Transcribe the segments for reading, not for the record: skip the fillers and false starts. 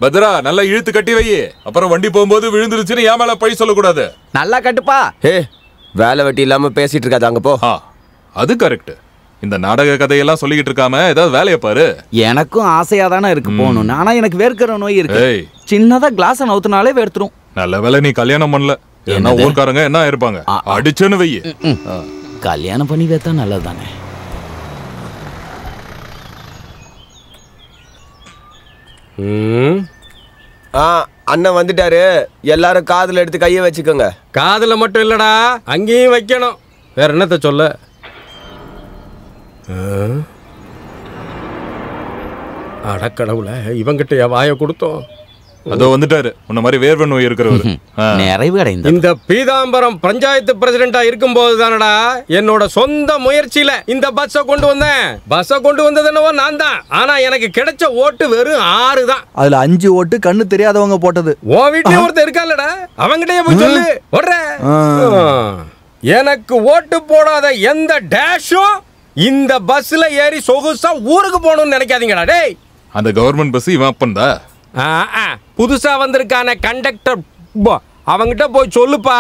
பத்ரா நல்லா இழுத்து கட்டி வை. அப்புறம் வண்டி போகும்போது விழுந்துருச்சுன்னு என் மேல பழி சொல்லக்கூடாது. நல்லா கட்டுப்பா. வேலை வெட்டி இல்லாம பேசிட்டு இருக்காது, அங்க போ. அது கரெக்ட். இந்த நாடக கதையெல்லாம் சொல்லிக்கிட்டு இருக்காம ஏதாவது வேலையை பாரு. எனக்கும் ஆசையா தானே இருக்கு போகணும். ஆனா எனக்கு வேர்க்கிற நோய் இருக்கு. சின்னதா கிளாஸ் நவுத்துனாலே வேர்த்துரும். நல்ல வேலை நீ கல்யாணம் பண்ணல. என்ன ஊர்க்காரங்க என்ன இருப்பாங்க, அடிச்சுன்னு வை. கல்யாணம் பண்ணி வைத்தா நல்லதுதானே. அண்ணன் வந்துட்டாரு. எல்லாரும் காதுல எடுத்து கைய வச்சுக்கோங்க. காதுல மட்டும் இல்லடா, அங்கேயும் வைக்கணும். வேற என்னத்த சொல்ல? அடக்கடவுல, இவங்கிட்ட வாய கொடுத்தோம். அதோ வந்துட்டாரு. உன்ன மாதிரி வேர்வை நோய் இருக்கிறவரு. நிறைவு அடைந்த இந்த பீதாம்பரம் பஞ்சாயத்து பிரசிடென்டா இருக்கும் போது தானடா என்னோட சொந்த முயற்சியில இந்த பஸ்ஸை கொண்டு வந்தேன். பஸ்ஸை கொண்டு வந்தது என்னவோ நான் தான். ஆனா எனக்கு கிடைச்ச ஓட்டு வெறும் 6 தான். அதுல 5 ஓட்டு கண்ணு தெரியாதவங்க போட்டது. உன் வீட்டுல ஒருத்தர் இருக்கான்லடா, அவங்கிட்டயே போய் சொல்லு. ஓடுற எனக்கு ஓட்டு போடாத எந்த டேஷும் இந்த பஸ்ல ஏறி சொகுசா ஊருக்கு போகணும்னு நினைக்காதீங்கடா. டேய், அந்த கவர்மெண்ட் பஸ் இவன் அப்பன்தா. புதுசா வந்திருக்கான கண்டக்டர், அவங்கிட்ட போய் சொல்லுப்பா,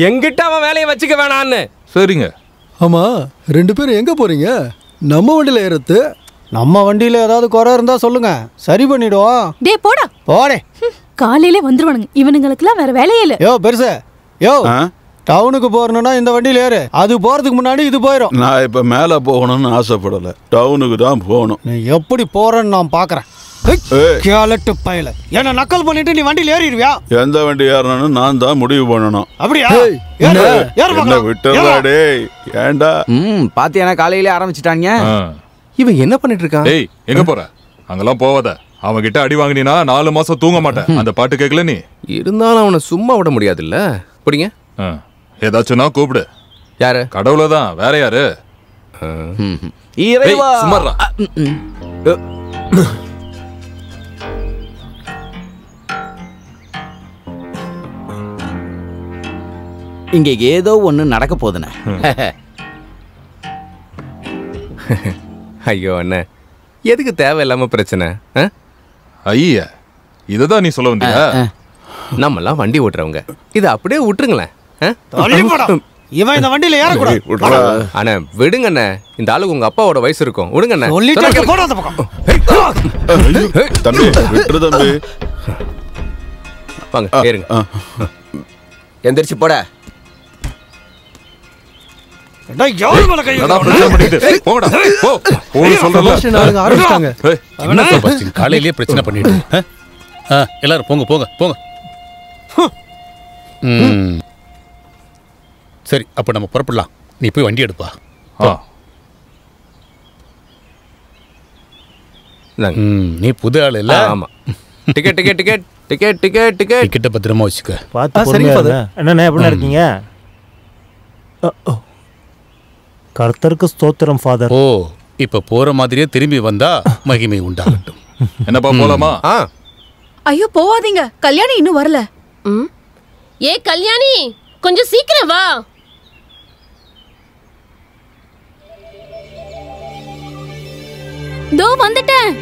எங்கிட்ட அவன் வேலையை வச்சுக்க வேணான்னு. சரிங்க. ஆமா, 2 பேரும் எங்க போறீங்க? நம்ம வண்டியில ஏறது. நம்ம வண்டியில ஏதாவது குறை இருந்தா சொல்லுங்க, சரி பண்ணிடுவோம். டேய் போடா. போடே. காலையிலே வந்துருவானுங்க. இவனுங்களுக்குலாம் வேற வேலையே இல்ல. யோ பெருசு, யோ டவுனுக்கு போறணும்னா இந்த வண்டியில ஏறு. அது போறதுக்கு முன்னாடி இது போயிடும். நான் இப்ப மேல போகணும்னு ஆசைப்படல, டவுனுக்கு தான் போகணும். நீ எப்படி போறன்னு நான் பாக்குறேன். கேலட்டு பயல, என்ன நக்கல் பண்ணிட்டு நீ வண்டியில ஏறிடுவியா? எந்த வண்டி ஏறணும்னு நான் தான் முடிவு பண்ணணும். அப்படியா? என்ன விட்டுறா டேய், ஏண்டா? பாத்தியானா காலையிலே ஆரம்பிச்சிட்டாங்க. இவன் என்ன பண்ணிட்டு இருக்கான்? டேய், எங்க போற? அங்கெல்லாம் போவாத. அவன் கிட்ட அடி வாங்கினா 4 மாசம் தூங்க மாட்டேன். அந்த பாட்டு கேட்கல நீ. இருந்தாலும் அவனை சும்மா விட முடியாதுல்ல. புடிங்க. ஏதாச்சும்னா கூப்பிடு. யாரு? கடவுளை தான், வேற யாரு? இறைவா. சும்மாறா. இங்க ஏதோ ஒண்ணு நடக்க போதுனே. ஐயோ அண்ணே, எதுக்கு தேவையில்லாம பிரச்சனை? ஐயா, இதுதான் நீ சொல்ல வந்தியா? நம்மலாம் வண்டி ஓட்டுறவங்க, இதை அப்படியே விட்டுருங்களேன். இவன் இந்த வண்டியில ஏறக்கூடாது. அண்ணே விடுங்க அண்ணே, இந்த ஆளுக்கு உங்க அப்பாவோட வயசு இருக்கும். விடுங்க அண்ணே. தம்பி விட்டுரு தம்பி. வாங்க ஏறுங்க. எந்திரிச்சு போட. காலையிலேயே பிரச்சனை பண்ணிட்டு எல்லாரும் போங்க போங்க போங்க. சரி, அப்ப நம்ம புறப்படலாம். நீ போய் வண்டி எடுப்பா. நீ புது ஆள் இல்ல? ஆமா. Ticket ticket ticket ticket ticket ticket டிக்கெட்டை பத்திரமா வச்சுக்க. என்ன எப்படி இருக்கீங்க? கர்த்தருக்கு ஸ்தோத்திரம் ஃபாதர். ஓ, இப்ப போற மாதிரியே திரும்பி வந்தா மகிமை உண்டாகட்டும். என்னப்பா போலாமா? ஐயோ போவாதீங்க, கல்யாணி இன்னும் வரல. ஏ கல்யாணி, கொஞ்சம் சீக்கிரம் வா. தோ வந்துட்டேன்.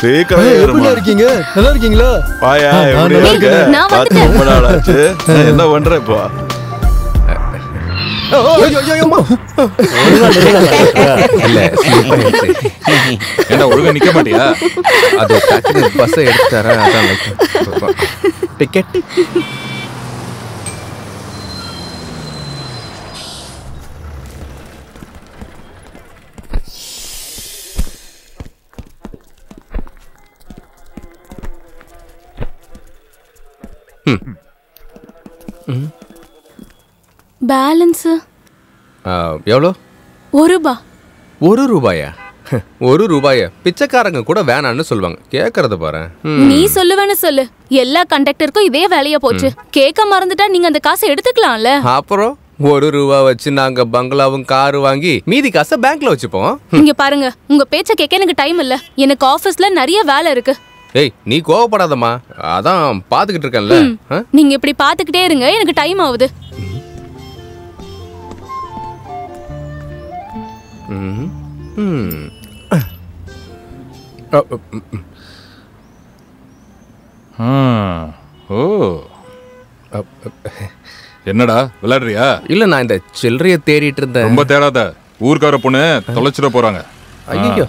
எப்படி இருக்கீங்க? நல்லா இருக்கீங்களா? பாயா எப்படி இருக்க? பார்த்து ரொம்ப நாள் ஆச்சு. என்ன பண்ற இப்போ? என்ன ஒழுங்கா நிக்க மாட்டியா? அது பஸ் எடுத்துட்டாரா? அதான் டிக்கெட். பேலன்ஸ் எவ்வளோ? 1 ரூபா. 1 ரூபாயா? 1 ரூபாயா? பிச்சைக்காரங்க கூட வேணான்னு சொல்லுவாங்க. கேட்கறத பாரு. நீ சொல்லுவேன்னு சொல்லு. எல்லா கண்டக்டருக்கும் இதே வேலையா போச்சு. கேட்க மறந்துட்டா நீங்க அந்த காசை எடுத்துக்கலாம்ல. அப்புறம் 1 ரூபா வச்சு நாங்க பங்களாவும் காரு வாங்கி மீதி காசை பேங்க்ல வச்சுப்போம். இங்க பாருங்க, உங்க பேச்ச கேட்க எனக்கு டைம் இல்ல. எனக்கு ஆபீஸ்ல நிறைய வேலை இருக்கு. ஏய் நீ கோவப்படாதம்மா, அதான் பாத்துக்கிட்டு இருக்கேன்ல. நீங்க இப்படி பாத்துக்கிட்டே இருங்க, எனக்கு டைம் ஆகுது. ஓ என்னடா விளையாடுறியா? இல்ல நான் இந்த சில்லறைய தேடிட்டு இருந்தேன். ரொம்ப தேடாத, ஊர்க்கார பொண்ணு தொலைச்சிட போறாங்க. ஐயோ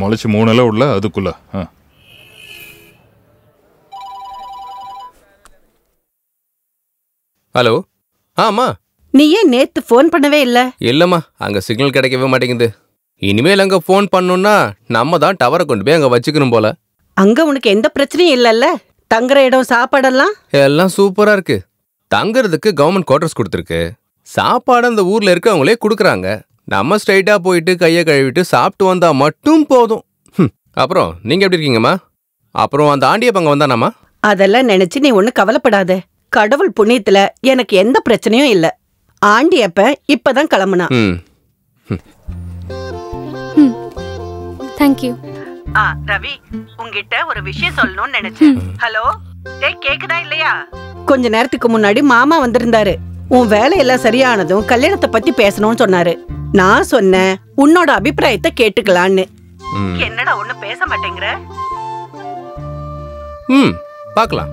முளைச்சு 3 இலை உள்ள அதுக்குள்ள. ஹலோ. ஆமா. நீ ஏன் நேத்து போன் பண்ணவே இல்ல? இல்லம்மா, அங்க சிக்னல் கிடைக்கவே மாட்டேங்குது. இனிமேல் அங்க போன் பண்ணணும்னா நம்ம தான் டவரை கொண்டு போய் அங்க வச்சுக்கணும் போல. அங்க உனக்கு எந்த பிரச்சனையும் இல்லல்ல? தங்குற இடம் சாப்பாடெல்லாம் எல்லாம் சூப்பரா இருக்கு. தங்குறதுக்கு கவர்மெண்ட் குவார்டர்ஸ் கொடுத்துருக்கு. சாப்பாடு அந்த ஊர்ல இருக்கவங்களே கொடுக்குறாங்க. நம்ம ஸ்ட்ரைட்டா போயிட்டு கையை கழுவிட்டு சாப்பிட்டு வந்தா மட்டும் போதும். அப்புறம் நீங்க எப்படி இருக்கீங்கம்மா? அப்புறம் அந்த ஆண்டியப்பங்க வந்தானாமா? அதெல்லாம் நினைச்சு நீ ஒண்ணு கவலைப்படாத. கடவுள் புண்ணியத்துல எனக்கு எந்த பிரச்சனையும் இல்ல. ஆண்டியப்ப இப்பதான் கிளம்புனா. தேங்க்யூ. ரவி, உங்ககிட்ட ஒரு விஷயம் சொல்லணும்னு நினைச்சேன். ஹலோ, கேக்குதா இல்லையா? கொஞ்ச நேரத்துக்கு முன்னாடி மாமா வந்திருந்தாரு. உன் வேலையெல்லாம் சரியானதும் கல்யாணத்தை பத்தி பேசணும்னு சொன்னாரு. நான் சொன்னேன் உன்னோட அபிப்பிராயத்தை கேட்டுக்கலான்னு. என்னடா ஒண்ணு பேச மாட்டேங்கிற? பார்க்கலாம்.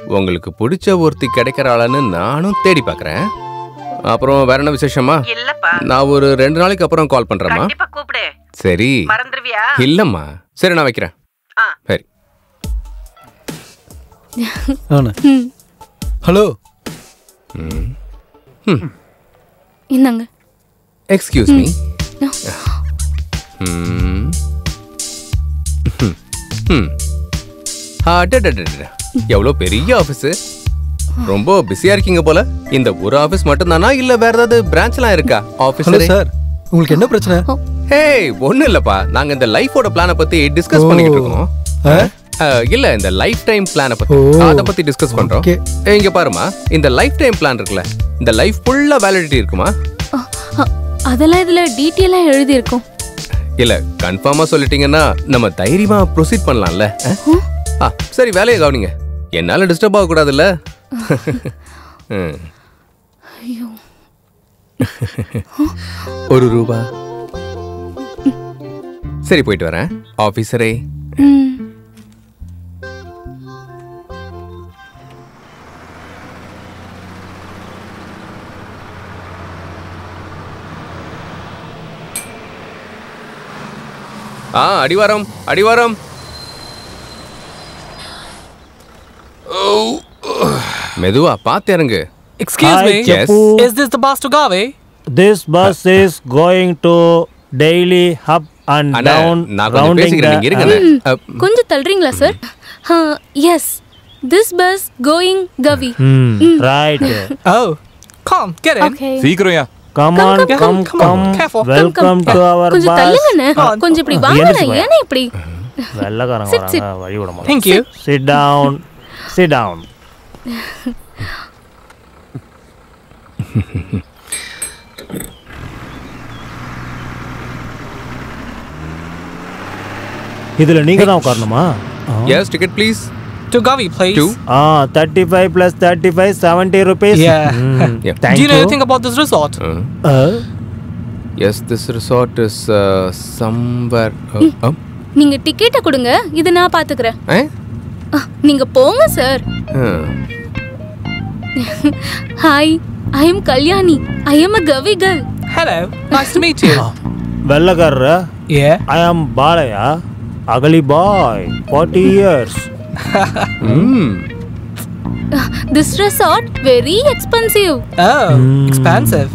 உங்களுக்கு பிடிச்ச ஒருத்தி கிடைக்கிறாளான்னு நானும் தேடி பார்க்கறேன். அப்புறம் வேற என்ன விசேஷமா? இல்லப்பா, நான் ஒரு 2 நாளைக்கு அப்புறம் கால் பண்றேம்மா. கண்டிப்பா கூப்பிடு. சரி. மறந்துருவியா? இல்லம்மா. சரி நான் வைக்கிறேன். சரி. ஹலோ. என்னங்க? Excuse me. எவ்வளோ பெரிய ஆபீஸ். ரொம்ப பிஸியா இருக்கீங்க போல. இந்த ஒரு ஆபீஸ் மட்டும் தானா இல்ல வேற ஏதாவது பிரான்ச்லாம் இருக்கா ஆபீஸ்ல? சார் உங்களுக்கு என்ன பிரச்சனை? ஹேய் ஒண்ணும் இல்லப்பா, நாங்க இந்த லைஃபோட பிளானை பத்தி டிஸ்கஸ் பண்ணிக்கிட்டு இருக்கோம். இல்ல இந்த லைஃப் டைம் பிளானை பத்தி அத பத்தி டிஸ்கஸ் பண்றோம். இங்க பாருமா, இந்த லைஃப் டைம் பிளான் இருக்குல்ல, இந்த லைஃப் ஃபுல்லா வேலிடிட்டி இருக்குமா? அதெல்லாம் இதுல டீடைலா எழுதி இருக்கும். இல்ல கன்ஃபார்மா சொல்லிட்டீங்கன்னா நம்ம தைரியமா ப்ரொசீட் பண்ணலாம்ல. சரி வேலையை கவனிங்க, என்னால டிஸ்டர்ப் ஆக கூடாதுல்ல. ஐயோ. ₹1. சரி போயிட்டு வரேன் ஆபீசரே. அடிவாரம் அடிவாரம். மெதுவா பாத்து இறங்கு. Excuse me. Yes. Is this the bus to Gavi? This bus is going to Daily Hub and down rounding the. கொஞ்சம் தள்ளுறீங்களா sir? Yes. This bus going Gavi. Right. Oh, come get in. Okay. சீக்கிரம்யா. Come on, come. Welcome to our bus. கொஞ்சம் தள்ளுங்கண்ணே. கொஞ்சம் இப்படி வாங்கண்ணே. ஏனே இப்படி? வெள்ளக்காரங்க வராங்க, வழி விட மாட்டாங்க. Thank you. Sit down. Sit down. இதுல நீங்க தான் உட்காரணுமா? Yes, ticket please. To Gavi, please. 35 plus 35, 70 rupees. Yeah. Thank Do you know you. anything about this resort? Yes, this resort is somewhere. நீங்க டிக்கெட்ட கொடுங்க, இது நான் பாத்துக்கறேன். நீங்க போங்க sir. Hi, I am Kalyani. I am a Gavi girl. Hello, nice to meet you. வெள்ளக்காரரா? Yeah. I am Balaya, ugly boy, 40 years. This resort very expensive. Oh, expensive.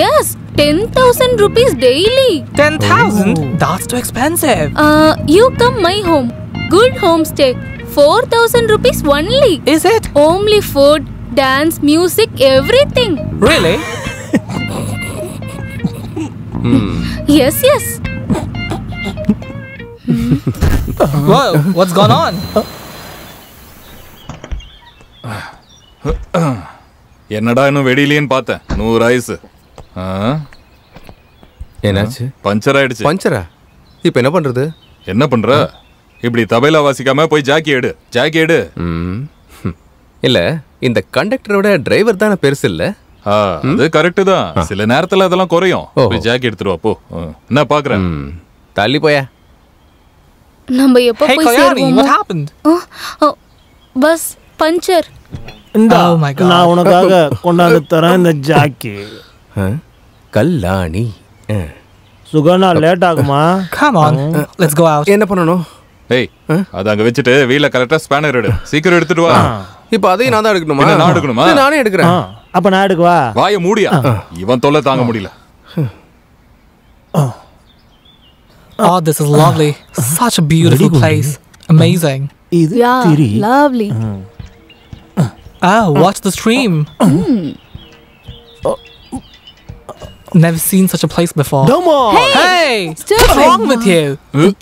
Yes, 10,000 rupees daily. 10,000? That's too expensive. You come my home. Good homestay. 4,000 rupees only. Is it? Homely food, dance, music, everything. Really? Yes, yes. Whoa, what's going on? என்னடா இன்னும் வெடியிலேன்னு பார்த்தேன். 100 ice. என்னாச்சு? Puncture ஆயிடுச்சு. பஞ்சரா? இப்போ என்ன பண்றது? என்ன பண்ற? இப்படி தபைலா வாசிக்காம போய் ஜாக்கி எடு. இல்ல, இந்த கண்டக்டரோட டிரைவர் தானே பெருசு இல்ல? அது கரெக்ட் தான். சில நேரத்துல அதெல்லாம் குறையும். போய் ஜாக்கி எடுத்துட்டு வா போ. என்ன பாக்குறேன்? தள்ளி போயா. நம்ம எப்போ Hey, போய் Kalyani, சேருவோமோ? what happened? Bus puncture. Oh my God. நான் உனக்காக கொண்டாந்து தரேன் இந்த ஜாக்கி. கல்லாணி. சுகனா லேட் ஆகுமா? Come on, let's go out. என்ன பண்ணணும்? ஏய், அத அங்க வச்சிட்டு வீல கரெக்ட்டா ஸ்பேனர் எடு. சீக்கிரம் எடுத்துட்டு வா. இப்போ அதையும் நான் தான் எடுக்கணுமா? நான் எடுக்கணுமா? நானே எடுக்கிறேன். அப்ப நான் எடுக்கவா? வாயை மூடியா. இவன் தொல்லை தாங்க முடியல. Oh, this is lovely. Such a beautiful place. Amazing. Yeah, lovely. Watch the stream. Never seen such a place before. Hey, what's wrong with you?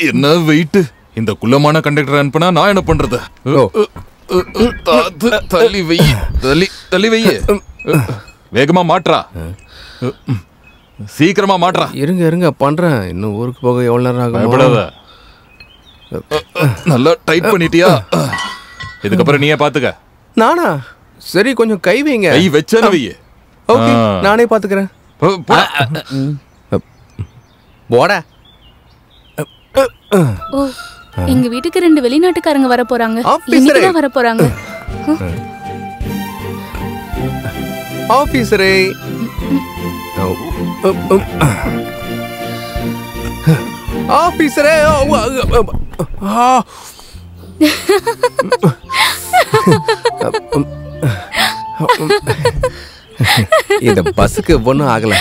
என்ன வெயிட்? இந்த குள்ளமான கண்டக்டர் அனுப்புனா நான் என்ன பண்றது? தள்ளி வை. வேகமா மாட்றா. சீக்கிரமா மாட்றா. இருங்க பண்றேன். இன்னும் ஊருக்கு போக எவ்வளவு நேரம் ஆகும்? பயப்படாத. நல்லா டைட் பண்ணிட்டியா? இதுக்கப்புறம் நீயே பாத்துக்க. நானா? சரி, கொஞ்சம் கை வைங்க. கை வச்சன வை. ஓகே, நானே பாத்துக்கிறேன். போடா. ஓ, எங்க வீட்டுக்கு 2 வெளிநாட்டுக்காரங்க வர போறாங்க. இன்னைக்கு வர போறாங்க. ஆபீசரே. ஆபீசரே. இந்த பஸ்ஸுக்கு ஒன்றும் ஆகல.